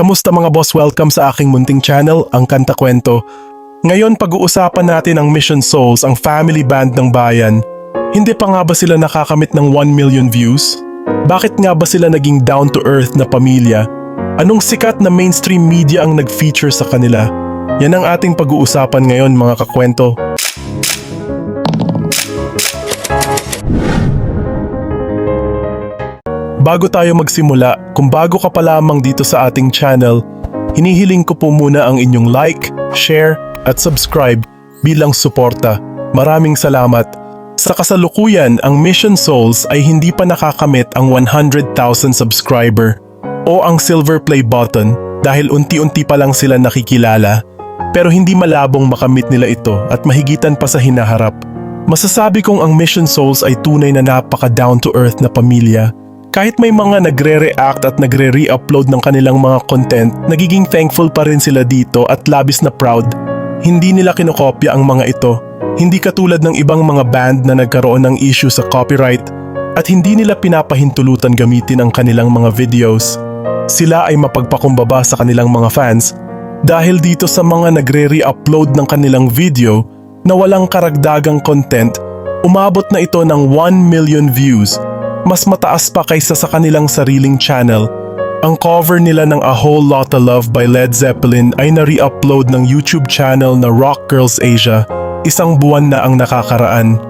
Kamusta mga boss? Welcome sa aking munting channel, ang Kanta Kwento. Ngayon pag-uusapan natin ang Mission Souls, ang family band ng bayan. Hindi pa nga ba sila nakakamit ng 1 million views? Bakit nga ba sila naging down-to-earth na pamilya? Anong sikat na mainstream media ang nag-feature sa kanila? Yan ang ating pag-uusapan ngayon mga kakwento. Bago tayo magsimula, kung bago ka pa lamang dito sa ating channel, hinihiling ko po muna ang inyong like, share, at subscribe bilang suporta. Maraming salamat. Sa kasalukuyan, ang Mission Souls ay hindi pa nakakamit ang 100,000 subscriber o ang silver play button dahil unti-unti pa lang sila nakikilala. Pero hindi malabong makamit nila ito at mahigitan pa sa hinaharap. Masasabi kong ang Mission Souls ay tunay na napaka down-to-earth na pamilya. Kahit may mga nagre-react at nagre-re-upload ng kanilang mga content, nagiging thankful pa rin sila dito at labis na proud. Hindi nila kinokopya ang mga ito. Hindi katulad ng ibang mga band na nagkaroon ng issue sa copyright at hindi nila pinapahintulutan gamitin ang kanilang mga videos. Sila ay mapagpakumbaba sa kanilang mga fans dahil dito sa mga nagre-re-upload ng kanilang video na walang karagdagang content, umabot na ito ng 1 million views. Mas mataas pa kaysa sa kanilang sariling channel. Ang cover nila ng A Whole Lotta Love by Led Zeppelin ay na-re-upload ng YouTube channel na Rock Girls Asia, isang buwan na ang nakakaraan.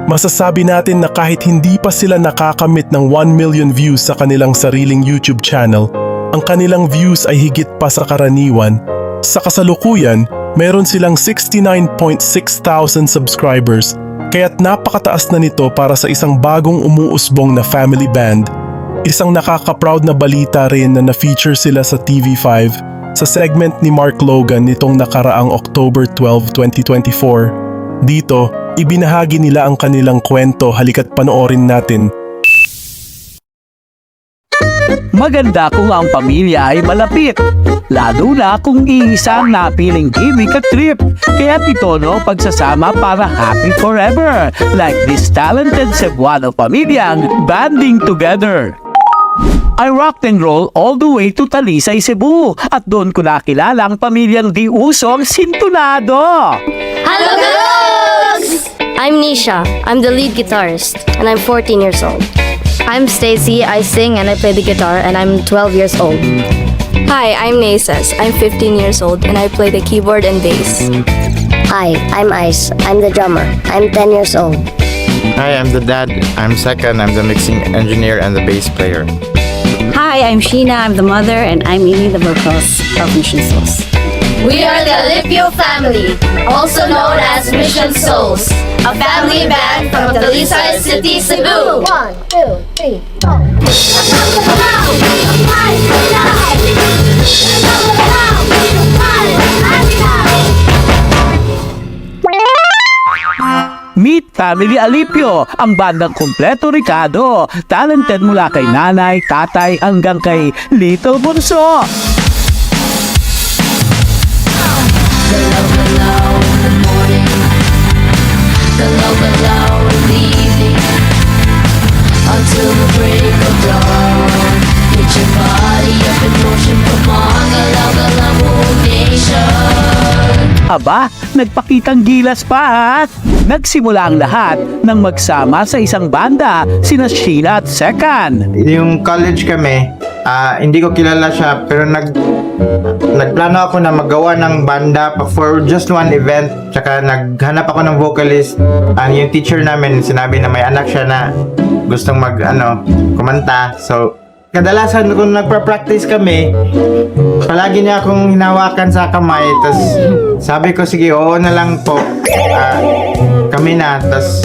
Masasabi natin na kahit hindi pa sila nakakamit ng 1 million views sa kanilang sariling YouTube channel, ang kanilang views ay higit pa sa karaniwan. Sa kasalukuyan, meron silang 69.6 thousand subscribers, kaya't napakataas na nito para sa isang bagong umuusbong na family band. Isang nakaka-proud na balita rin na na-feature sila sa TV5 sa segment ni Mark Logan nitong nakaraang October 12, 2024. Dito, ibinahagi nila ang kanilang kwento, halika't panoorin natin. Maganda kung ang pamilya ay malapit, lalo na kung iisang napiling gimmick at trip. Kaya ito pagsasama para happy forever, like this talented Cebuano pamilyang banding together. I rocked and roll all the way to Talisay, Cebu, at doon ko nakilala ang pamilyang Di Usong Sintunado. Hello, dogs! I'm Nisha. I'm the lead guitarist, and I'm 14 years old. I'm Stacy. I sing and I play the guitar, and I'm 12 years old. Hi, I'm Naces. I'm 15 years old, and I play the keyboard and bass. Hi, I'm Ice. I'm the drummer. I'm 10 years old. Hi, I'm the dad. I'm second. I'm the mixing engineer and the bass player. Hi, I'm Sheena. I'm the mother, and I'm Mimi, the vocals of Mission Souls. We are the Alipio family, also known as Mission Souls, a family band from Talisay City, Cebu. 1, 2, 3, 4. Meet Family Alipio, ang bandang kumpleto Ricardo. Talented mula kay nanay, tatay, hanggang kay Little Bunso. Until the break of dawn, get your body up in motion, come on, galaw-galaw buong nation. Aba, nagpakitang gilas pa at nagsimula ang lahat nang magsama sa isang banda, sina Sheena at Second. Yung college kami, hindi ko kilala siya pero nagplano ako na magawa ng banda for just one event. Tsaka naghanap ako ng vocalist. Yung teacher namin sinabi na may anak siya na gustong kumanta. So kadalasan kung nagpa-practice kami, palagi niya akong hinawakan sa kamay. Tapos sabi ko, sige, oo na lang po. Kami na. Tapos,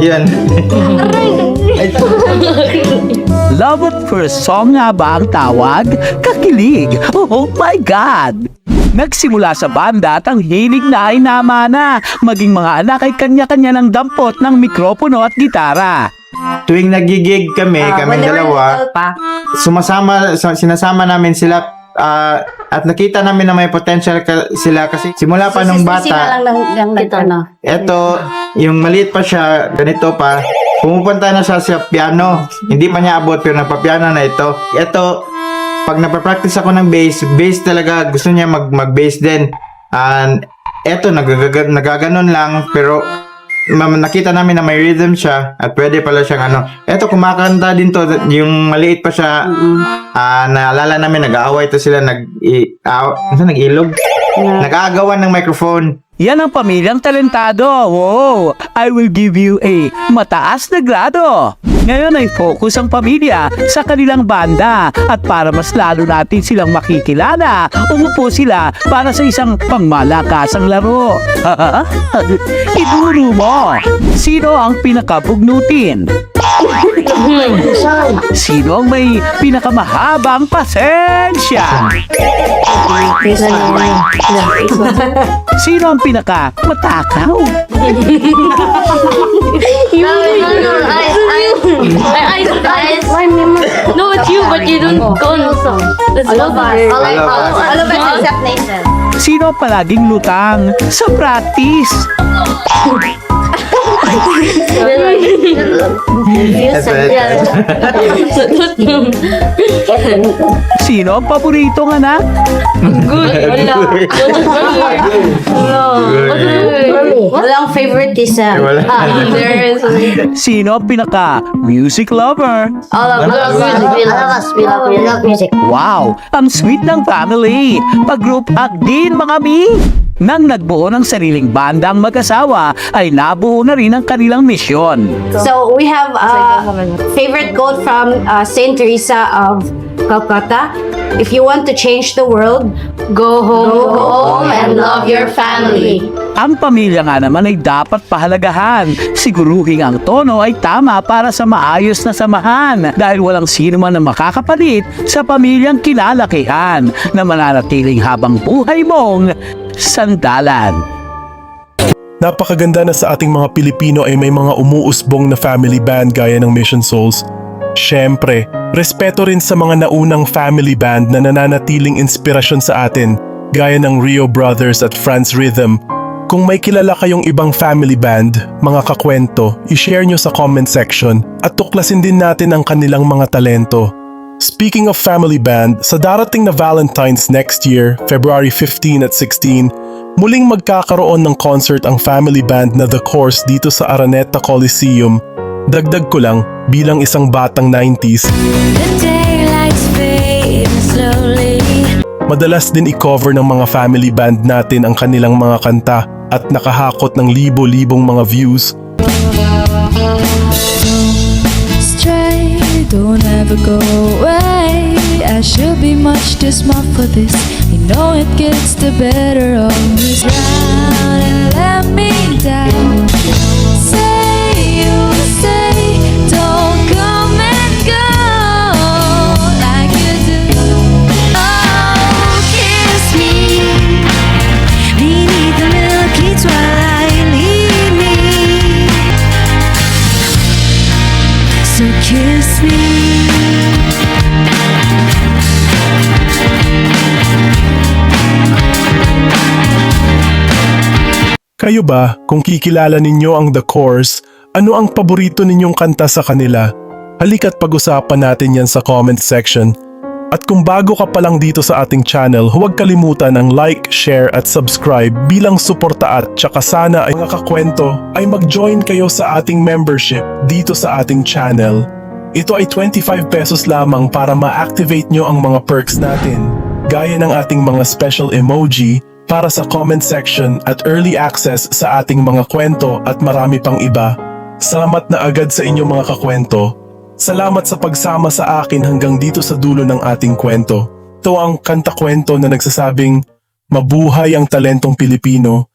yun. Love at first song nga ba ang tawag? Kakilig! Oh my God! Nagsimula sa banda at ang hilig na ay namana. Maging mga anak ay kanya-kanya ng dampot ng mikropono at gitara. Tuwing nagigig kami, kaming dalawa, sinasama namin sila at nakita namin na may potential sila kasi simula pa nung bata. Eto, yung maliit pa siya, ganito pa, pumupunta na siya sa piano. Hindi pa niya abot pero napapiano na ito. Eto, pag napapractice ako ng bass talaga gusto niya mag-bass din. And eto, nagaganon lang pero nakita namin na may rhythm siya at pwede pala siyang eto kumakanta din to, yung maliit pa siya. Naalala namin nag-aaway to sila, nag-ilog, nag-aagawan ng microphone. Yan ang pamilyang talentado. Wow! I will give you a mataas na grado. Ngayon ay focus ang pamilya sa kanilang banda at para mas lalo natin silang makikilala, umupo sila para sa isang pangmalakasang laro. Iduro mo, sino ang pinakabugnutin? Sino ang may pinakamahabang pasensya? Sino ang pinakamatakaw? No, it's you, but you don't go. Let's go back. All of us except Nathan. Sino ang palaging lutang sa practice? Sino ang paboritong anak? Walang favoritism. Sino ang pinaka-music lover? All of us, we love music. Wow! Ang sweet ng family! Pag-group act din mga mi! Nang nagbuo ng sariling banda ang mag-asawa, ay nabuo na rin ang kanilang misyon. So we have a favorite quote from Saint Teresa of Calcutta. If you want to change the world, go home And love your family. Ang pamilya nga naman ay dapat pahalagahan. Siguruhin ang tono ay tama para sa maayos na samahan dahil walang sino man na makakapalit sa pamilyang kinalakihan na mananatiling habang buhay mong sandalan. Napakaganda na sa ating mga Pilipino ay may mga umuusbong na family band gaya ng Mission Souls. Siyempre, respeto rin sa mga naunang family band na nananatiling inspirasyon sa atin gaya ng Rio Brothers at Franz Rhythm. Kung may kilala kayong ibang family band, mga kakwento, i-share nyo sa comment section at tuklasin din natin ang kanilang mga talento. Speaking of family band, sa darating na Valentine's next year, February 15 at 16, muling magkakaroon ng concert ang family band na The Course dito sa Araneta Coliseum. Dagdag ko lang, bilang isang batang 90s, madalas din i-cover ng mga family band natin ang kanilang mga kanta at nakahakot ng libo-libong mga views. Stray, don't ever go away. I should be much too smart for this. You know it gets the better of me. Round and let me down. Say you say, don't come and go like you do. Oh, kiss me beneath the milky twilight. Leave me. So kiss me. Kayo ba, kung kikilala ninyo ang The Course, ano ang paborito ninyong kanta sa kanila? Halika't pag-usapan natin yan sa comment section. At kung bago ka pa lang dito sa ating channel, huwag kalimutan ng like, share at subscribe bilang suporta at tsaka sana ay mga kakwento ay mag-join kayo sa ating membership dito sa ating channel. Ito ay 25 pesos lamang para ma-activate nyo ang mga perks natin, gaya ng ating mga special emoji para sa comment section at early access sa ating mga kwento at marami pang iba. Salamat na agad sa inyong mga kakwento. Salamat sa pagsama sa akin hanggang dito sa dulo ng ating kwento. Ito ang kanta-kwento na nagsasabing, mabuhay ang talentong Pilipino,